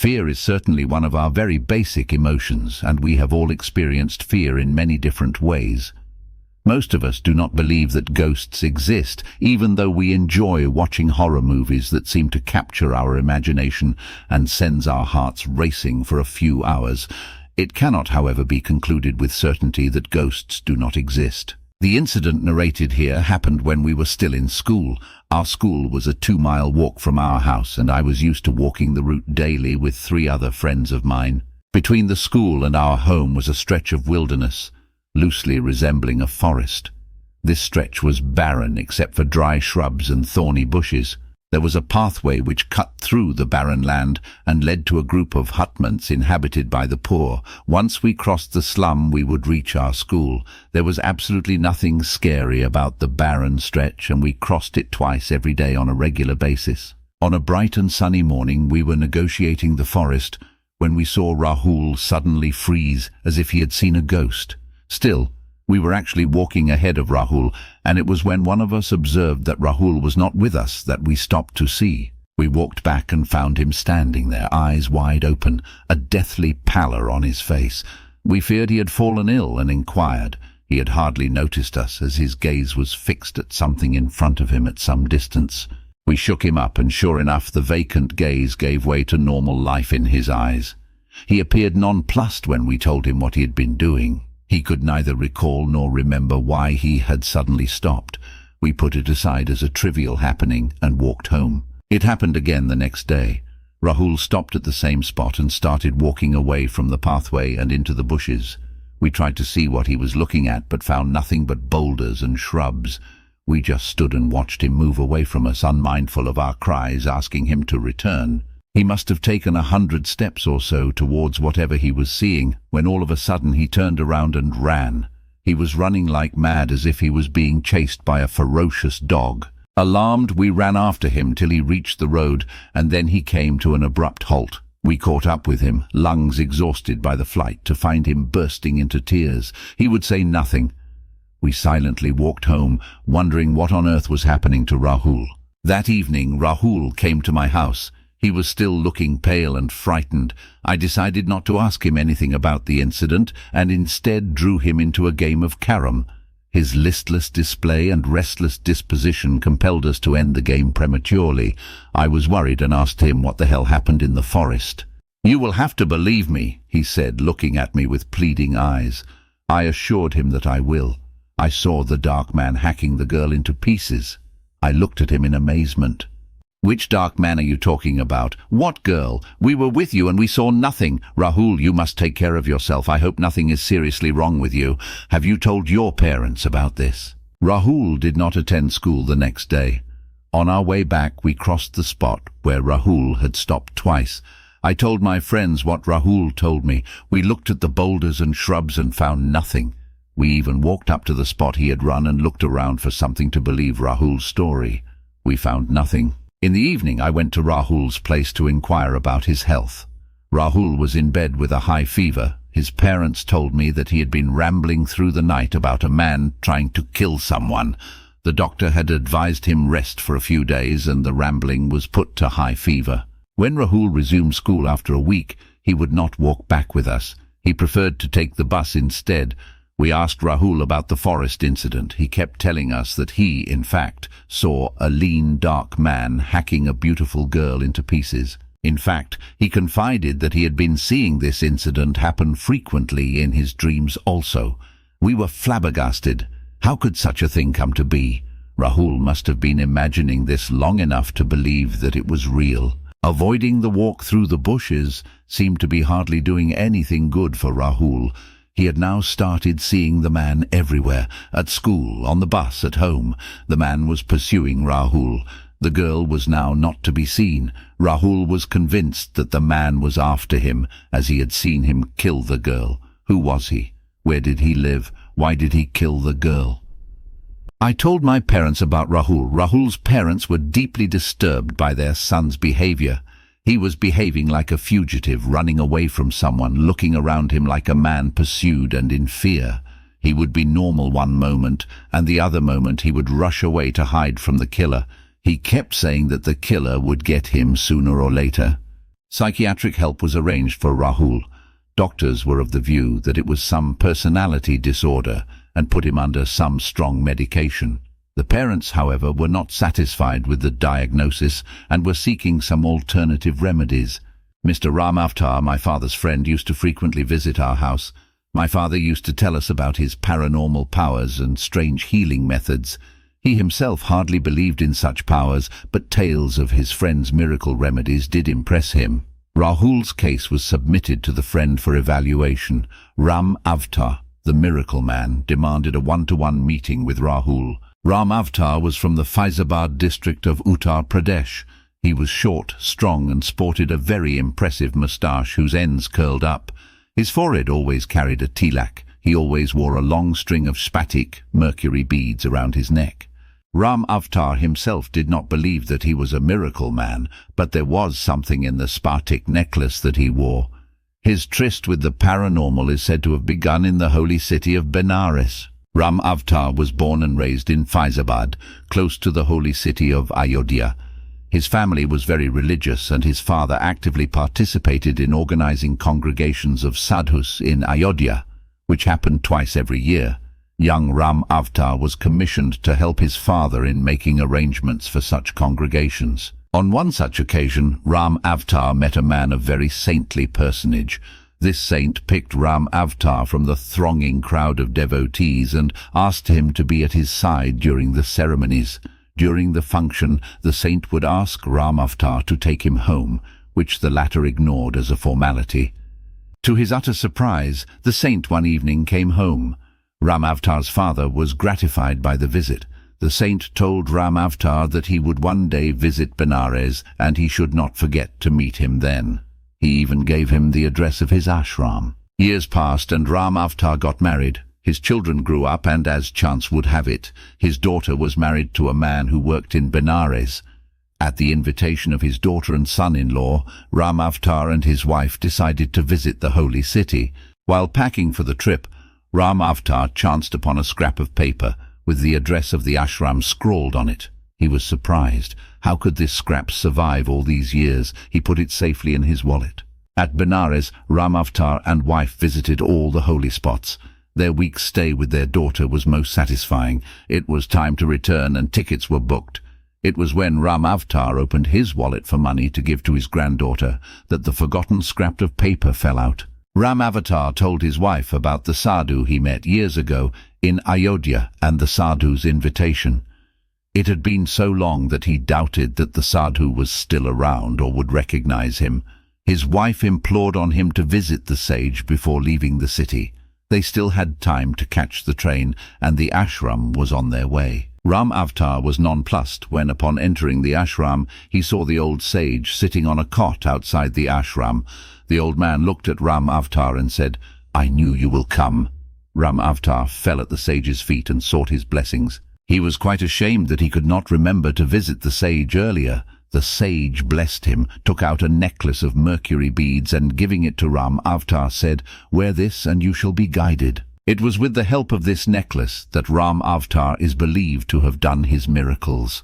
Fear is certainly one of our very basic emotions, and we have all experienced fear in many different ways. Most of us do not believe that ghosts exist, even though we enjoy watching horror movies that seem to capture our imagination and sends our hearts racing for a few hours. It cannot, however, be concluded with certainty that ghosts do not exist. The incident narrated here happened when we were still in school. Our school was a 2-mile walk from our house, and I was used to walking the route daily with 3 other friends of mine. Between the school and our home was a stretch of wilderness, loosely resembling a forest. This stretch was barren except for dry shrubs and thorny bushes. There was a pathway which cut through the barren land and led to a group of hutments inhabited by the poor. Once we crossed the slum, we would reach our school. There was absolutely nothing scary about the barren stretch, and we crossed it twice every day on a regular basis. On a bright and sunny morning, we were negotiating the forest when we saw Rahul suddenly freeze as if he had seen a ghost. Still, we were actually walking ahead of Rahul, and it was when one of us observed that Rahul was not with us that we stopped to see. We walked back and found him standing there, eyes wide open, a deathly pallor on his face. We feared he had fallen ill and inquired. He had hardly noticed us, as his gaze was fixed at something in front of him at some distance. We shook him up, and sure enough, the vacant gaze gave way to normal life in his eyes. He appeared nonplussed when we told him what he had been doing. He could neither recall nor remember why he had suddenly stopped. We put it aside as a trivial happening and walked home. It happened again the next day. Rahul stopped at the same spot and started walking away from the pathway and into the bushes. We tried to see what he was looking at, but found nothing but boulders and shrubs. We just stood and watched him move away from us, unmindful of our cries asking him to return. He must have taken 100 steps or so towards whatever he was seeing, when all of a sudden he turned around and ran. He was running like mad, as if he was being chased by a ferocious dog. Alarmed, we ran after him till he reached the road, and then he came to an abrupt halt. We caught up with him, lungs exhausted by the flight, to find him bursting into tears. He would say nothing. We silently walked home, wondering what on earth was happening to Rahul. That evening, Rahul came to my house. He was still looking pale and frightened. I decided not to ask him anything about the incident, and instead drew him into a game of carom. His listless display and restless disposition compelled us to end the game prematurely. I was worried and asked him what the hell happened in the forest. "You will have to believe me," he said, looking at me with pleading eyes. I assured him that I will. I saw the dark man hacking the girl into pieces. I looked at him in amazement. "Which dark man are you talking about? What girl? We were with you and we saw nothing. Rahul, you must take care of yourself. I hope nothing is seriously wrong with you. Have you told your parents about this?" Rahul did not attend school the next day. On our way back, we crossed the spot where Rahul had stopped twice. I told my friends what Rahul told me. We looked at the boulders and shrubs and found nothing. We even walked up to the spot he had run and looked around for something to believe Rahul's story. We found nothing. In the evening, I went to Rahul's place to inquire about his health. Rahul was in bed with a high fever. His parents told me that he had been rambling through the night about a man trying to kill someone. The doctor had advised him rest for a few days, and the rambling was put to high fever. When Rahul resumed school after a week, he would not walk back with us. He preferred to take the bus instead. We asked Rahul about the forest incident. He kept telling us that he, in fact, saw a lean, dark man hacking a beautiful girl into pieces. In fact, he confided that he had been seeing this incident happen frequently in his dreams also. We were flabbergasted. How could such a thing come to be? Rahul must have been imagining this long enough to believe that it was real. Avoiding the walk through the bushes seemed to be hardly doing anything good for Rahul. He had now started seeing the man everywhere, at school, on the bus, at home. The man was pursuing Rahul. The girl was now not to be seen. Rahul was convinced that the man was after him, as he had seen him kill the girl. Who was he? Where did he live? Why did he kill the girl? I told my parents about Rahul. Rahul's parents were deeply disturbed by their son's behavior. He was behaving like a fugitive, running away from someone, looking around him like a man pursued and in fear. He would be normal one moment, and the other moment he would rush away to hide from the killer. He kept saying that the killer would get him sooner or later. Psychiatric help was arranged for Rahul. Doctors were of the view that it was some personality disorder and put him under some strong medication. The parents, however, were not satisfied with the diagnosis and were seeking some alternative remedies. Mr. Ram Avtar, my father's friend, used to frequently visit our house. My father used to tell us about his paranormal powers and strange healing methods. He himself hardly believed in such powers, but tales of his friend's miracle remedies did impress him. Rahul's case was submitted to the friend for evaluation. Ram Avtar, the miracle man, demanded a one-to-one meeting with Rahul. Ram Avtar was from the Faizabad district of Uttar Pradesh. He was short, strong, and sported a very impressive moustache whose ends curled up. His forehead always carried a tilak. He always wore a long string of spatik, mercury beads, around his neck. Ram Avtar himself did not believe that he was a miracle man, but there was something in the spatik necklace that he wore. His tryst with the paranormal is said to have begun in the holy city of Benares. Ram Avtar was born and raised in Faizabad, close to the holy city of Ayodhya. His family was very religious, and his father actively participated in organizing congregations of sadhus in Ayodhya, which happened twice every year. Young Ram Avtar was commissioned to help his father in making arrangements for such congregations. On one such occasion, Ram Avtar met a man of very saintly personage. This saint picked Ram Avtar from the thronging crowd of devotees and asked him to be at his side during the ceremonies. During the function, the saint would ask Ram Avtar to take him home, which the latter ignored as a formality. To his utter surprise, the saint one evening came home. Ram Avtar's father was gratified by the visit. The saint told Ram Avtar that he would one day visit Benares and he should not forget to meet him then. He even gave him the address of his ashram. Years passed and Ram Avtar got married. His children grew up and, as chance would have it, his daughter was married to a man who worked in Benares. At the invitation of his daughter and son-in-law, Ram Avtar and his wife decided to visit the holy city. While packing for the trip, Ram Avtar chanced upon a scrap of paper with the address of the ashram scrawled on it. He was surprised. How could this scrap survive all these years? He put it safely in his wallet. At Benares, Ram Avtar and wife visited all the holy spots. Their week's stay with their daughter was most satisfying. It was time to return and tickets were booked. It was when Ram Avtar opened his wallet for money to give to his granddaughter that the forgotten scrap of paper fell out. Ram Avtar told his wife about the sadhu he met years ago in Ayodhya and the sadhu's invitation. It had been so long that he doubted that the sadhu was still around or would recognize him. His wife implored on him to visit the sage before leaving the city. They still had time to catch the train, and the ashram was on their way. Ram Avtar was nonplussed when, upon entering the ashram, he saw the old sage sitting on a cot outside the ashram. The old man looked at Ram Avtar and said, "I knew you will come." Ram Avtar fell at the sage's feet and sought his blessings. He was quite ashamed that he could not remember to visit the sage earlier. The sage blessed him, took out a necklace of mercury beads, and giving it to Ram Avtar said, "Wear this and you shall be guided." It was with the help of this necklace that Ram Avtar is believed to have done his miracles.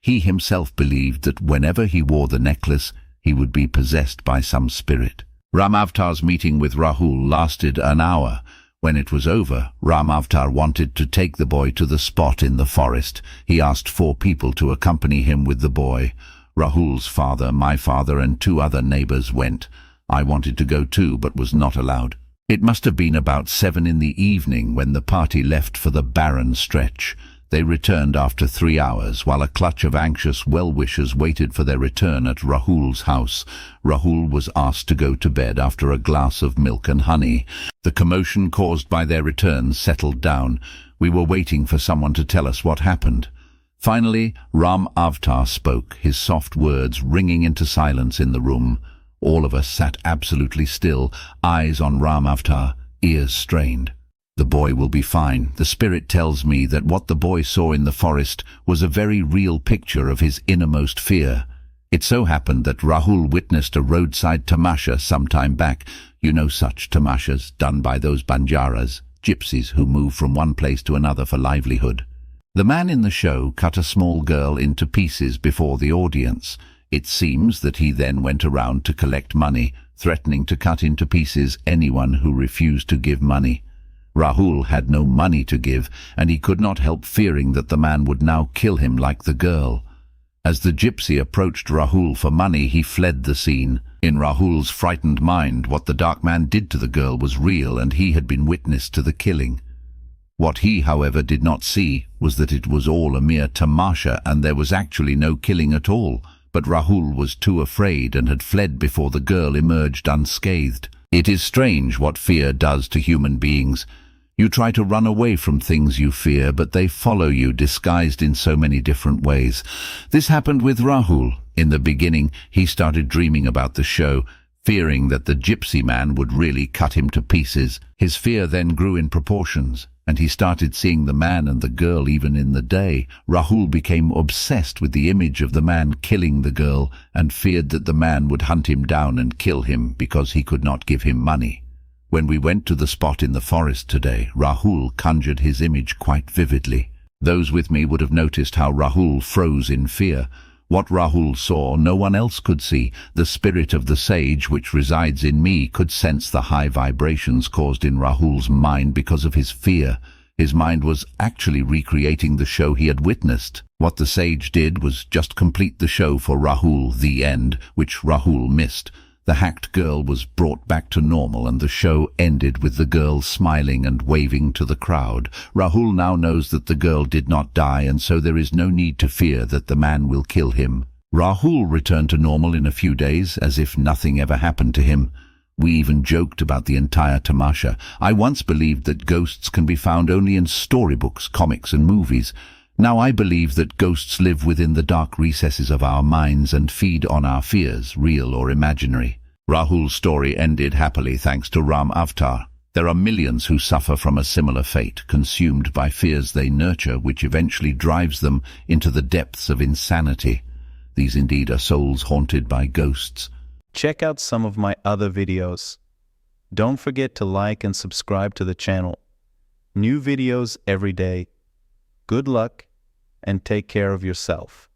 He himself believed that whenever he wore the necklace, he would be possessed by some spirit. Ram Avtar's meeting with Rahul lasted an hour. When it was over, Ram Avtar wanted to take the boy to the spot in the forest. He asked 4 people to accompany him with the boy. Rahul's father, my father, and 2 other neighbors went. I wanted to go too, but was not allowed. It must have been about 7 in the evening when the party left for the barren stretch. They returned after 3 hours, while a clutch of anxious well-wishers waited for their return at Rahul's house. Rahul was asked to go to bed after a glass of milk and honey. The commotion caused by their return settled down. We were waiting for someone to tell us what happened. Finally, Ram Avtar spoke, his soft words ringing into silence in the room. All of us sat absolutely still, eyes on Ram Avtar, ears strained. "The boy will be fine. The spirit tells me that what the boy saw in the forest was a very real picture of his innermost fear." It so happened that Rahul witnessed a roadside tamasha some time back. You know such tamashas done by those banjaras, gypsies who move from one place to another for livelihood. The man in the show cut a small girl into pieces before the audience. It seems that he then went around to collect money, threatening to cut into pieces anyone who refused to give money. Rahul had no money to give, and he could not help fearing that the man would now kill him like the girl. As the gypsy approached Rahul for money, he fled the scene. In Rahul's frightened mind, what the dark man did to the girl was real, and he had been witness to the killing. What he, however, did not see was that it was all a mere tamasha, and there was actually no killing at all. But Rahul was too afraid and had fled before the girl emerged unscathed. It is strange what fear does to human beings. You try to run away from things you fear, but they follow you, disguised in so many different ways. This happened with Rahul. In the beginning, he started dreaming about the show, fearing that the gypsy man would really cut him to pieces. His fear then grew in proportions, and he started seeing the man and the girl even in the day. Rahul became obsessed with the image of the man killing the girl and feared that the man would hunt him down and kill him because he could not give him money. When we went to the spot in the forest today, Rahul conjured his image quite vividly. Those with me would have noticed how Rahul froze in fear. What Rahul saw, no one else could see. The spirit of the sage which resides in me could sense the high vibrations caused in Rahul's mind because of his fear. His mind was actually recreating the show he had witnessed. What the sage did was just complete the show for Rahul, the end, which Rahul missed. The hacked girl was brought back to normal, and the show ended with the girl smiling and waving to the crowd. Rahul now knows that the girl did not die, and so there is no need to fear that the man will kill him. Rahul returned to normal in a few days, as if nothing ever happened to him. We even joked about the entire tamasha. I once believed that ghosts can be found only in storybooks, comics and movies. Now I believe that ghosts live within the dark recesses of our minds and feed on our fears, real or imaginary. Rahul's story ended happily thanks to Ram Avatar. There are millions who suffer from a similar fate, consumed by fears they nurture, which eventually drives them into the depths of insanity. These indeed are souls haunted by ghosts. Check out some of my other videos. Don't forget to like and subscribe to the channel. New videos every day. Good luck and take care of yourself.